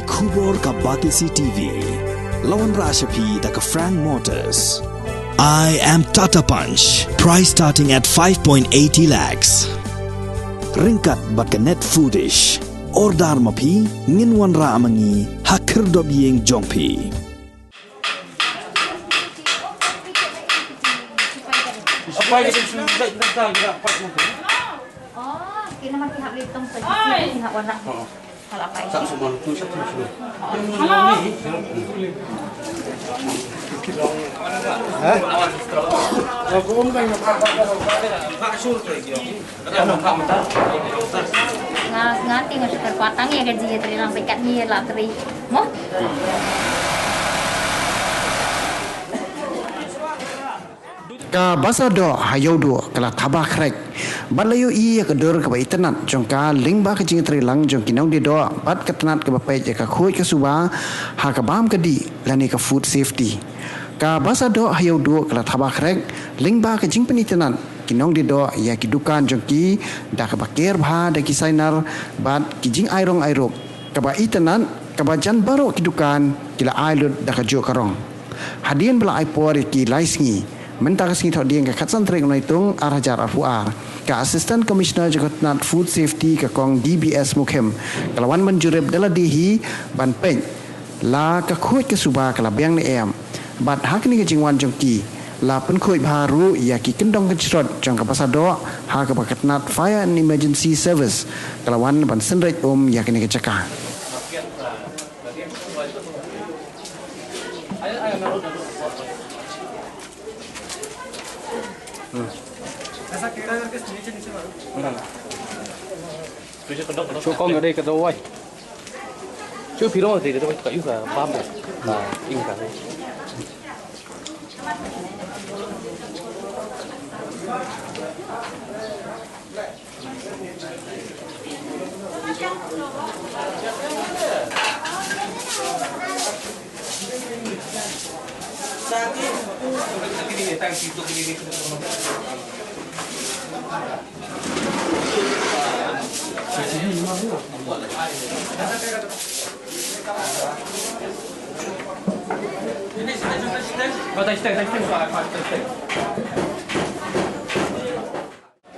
Kubor ka Batisi TV. Lawan Rashapi da ka Frank Motors. I am Tata Punch. Price starting at 5.80 lakhs. Ringkat bat ka Net Foodish. Ordar mapi nginwan ra amangi hakir dob yeng jongpi. Apa yang kita sudah tentang dapat mungkin? Oh, kita makin hak litong saja. Hak warna. Kalau apa ini? Satu semua tu satu semua. Aku pun kan Pak Sul lagi. Ada Pak Mentar. Ngati nggak suka kuatang ya gaji teri lang pekat ni lah teri. Mo? Ka basa do hayo do kala thaba khrek balayo I ka dor ka baitanat jongka lingba ka jing trilang jong kinong de do bat ka tanat ka bapai ka khoi ka suba ha ka bam ka di lani ka food safety ka basa do hayo do kala thaba khrek lingba ka jing penitanan kinong de do ya ki dukan jong ki da ka baker bha da ki sainar bat ki jing airong airok ka ba itanan ka ba jan baro ki dukan kila ailut da ka jo karong hadian bela aipor ki laisngi mentang sing thok ding ka khatsan trek noi tung arajar afuar ka assistant commissioner jagatnat food safety ka kong DBS Mukhem kalawan menjureb dala dihi ban peng la ka khoi ka suba kala beng ni em bat hak ni ka jingwan jongki la pen khoi baru ya ki kendong ka chrot jong ka pasado ha ka bakatnat fire and emergency service kalawan ban senrek ya kini ka caka Chú con ở đây cái đâu ấy? Chú phi đâu thì đâu phải là bám được, là in cả đây.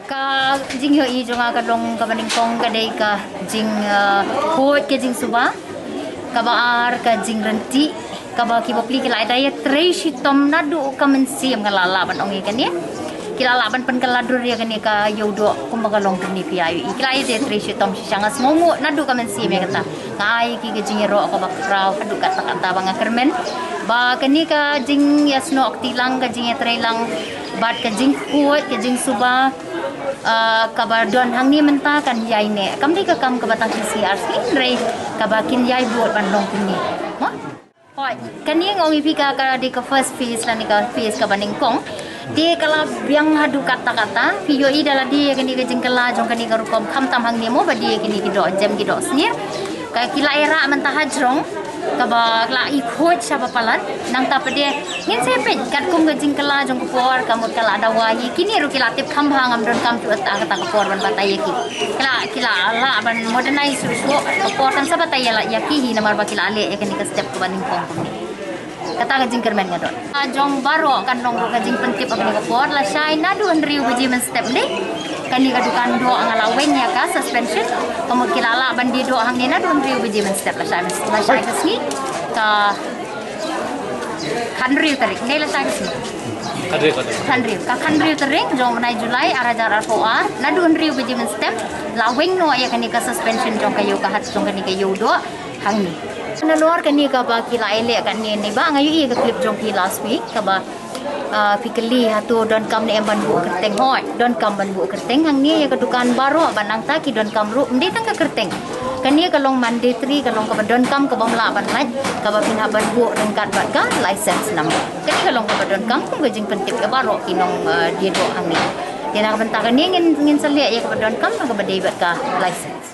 Ka jing yo I jonga ka dong ka baning kong ka dei ka jing khoi ke jing suba ka baar ka jing renti ka ba ki bopli ki lai dai tre shi tom nadu ka men siam ngalala ban ong ikan ya kilala ban pen kaladur ya kan ka yodo kumbaga long ni pi ayu ikilai de tre shi tom shi sanga smomu nadu ka men siam ya kata kai ki jing ro ka ba krau hadu kata kata bang kermen ba kani ka jing yasno oktilang ka jing tre lang bat ka jing khoi ka jing suba kabar don hang ni menta kan yai ne kam di ka kam ka batang CRC rei ka bakin yai buat bandong kini mo hoi kani ngong ipi ka di ka first phase la ni ka phase ka baning kong di kala biang hadu kata-kata video I dala di kani ka jingkala jong kani ka rukom kham tam hang ni mo ba di kini ki do jam ki do snir ka kila era menta hajrong ka ba la I khoj sapa palan nang ta pede ngin sepe kat kum ka jingkala jong ko por kamut kala dawahi kini ru kila tip kham hangam don kam tu ta ka ko por ban batai ki kila la ban modernize so ko tan sa batai la yaki hi namar ba kila ale kani ka step ko baning kong kata ka jing kermen ngadon jong baro kan nong ka jing pentip ka ko por la shai nadu andriu buji men step ni kani ka dukan do ngalaweng ya ka suspension kamut kila la ban di do hang ni nadu andriu buji men step la shai ka sni ka khandriu tarik nei la shai ka sni khandriu tarik jong nai Julai arajar arpoar nadu andriu buji men step la weng no ya kani ka suspension jong kayu ka hat jong kani kayu do hang ni na luar kani ka ba kila ele kan ni ba ngayu I ka clip jong ki last week ka ba pikeli hatu don kam ne ban bu kerteng hoi don kam ban bu kerteng hang ni ya ka dukan baro banang ta ki don kam ru ndi tang ka kerteng kani ka long mandatory ka long ka don kam ka bom la ban mai ka ba pin ban bu don kat bat ka license number kani ka long ka don kam kum ka jing pentip ka baro ki nong dia do hang ni dia nak bentar ni ngin selia ya ka don kam ka ba dei bat ka license